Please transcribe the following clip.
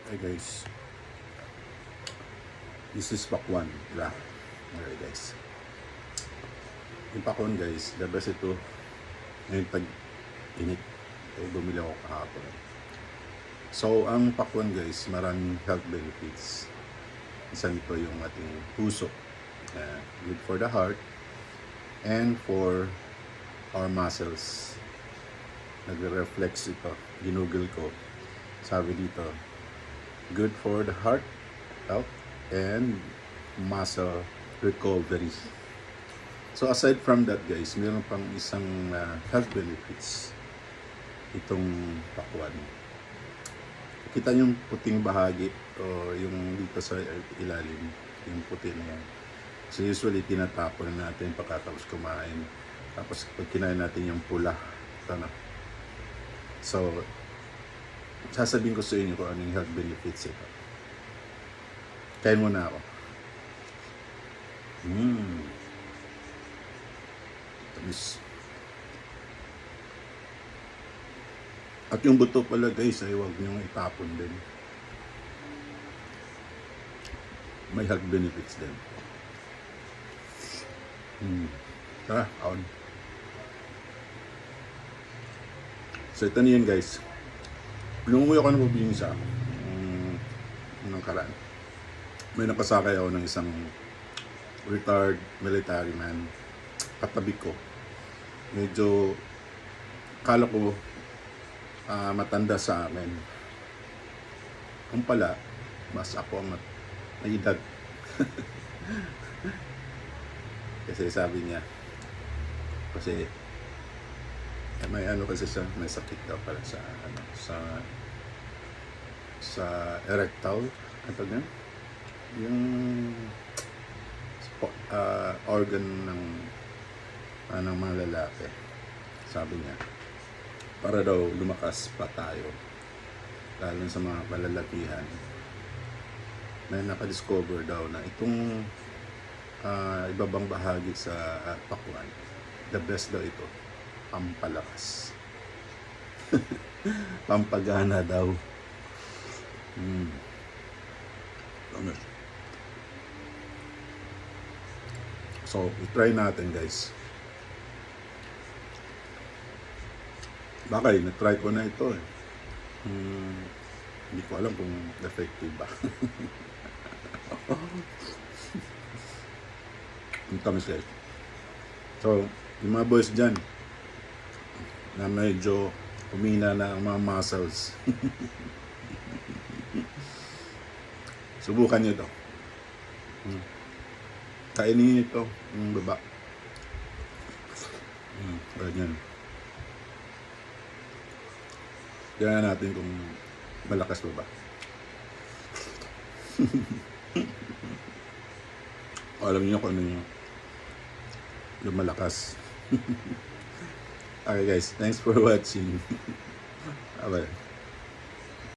Hey guys, this is pakwan, diba? Okay guys, yung pakwan guys, the best ito ngayon tag-init. Ito bumili ako kahapon. So ang pakwan guys, maraming health benefits. Isa nito yung ating puso. Good for the heart and for our muscles. Nagre-reflex ito, ginugol ko. Sabi dito, good for the heart health and muscle recovery. So aside from that guys, meron pang isang health benefits itong pakwan. Kita yung puting bahagi o yung dito sa ilalim, yung puti na yan. So usually tinatapon natin pagkatapos kumain. Tapos pag kinain natin yung pula, ito na. So sasabihin ko sa inyo kung anong health benefits ito. Kain muna ako. Tamis. At yung buto pala guys ay huwag niyong itapon din. May health benefits din. Tara, on. So ito na yun guys. Lumuwi ako ng probinsya. Nung karaan. May nakasakay ako ng isang retired military man. Katabi ko. Medyo kala ko matanda sa amin. Kung pala, mas ako ang may edad. Kasi sabi niya, kasi may ano kasi siya, may sakit daw pala sa ano, sa erectile, ano yan? Yung organ ng mga lalaki. Sabi niya, para daw lumakas pa tayo, lalo sa mga palalakihan. May nakadiscover daw na itong ibabang bahagi sa pakwan, the best daw ito, pampalakas. Pampagana daw. So, i-try natin guys. Bakit, na-try ko na ito eh. Hindi ko alam kung effective ba. Ang tamis guys. So, yung mga boys dyan na medyo humina na ang mga muscles. Subukan nyo ito. Kainin ito yung baba. Ganyan. Tignan natin kung malakas ba ba. Alam niyo kung ano yung malakas. Okay guys, thanks for watching. Bye-bye.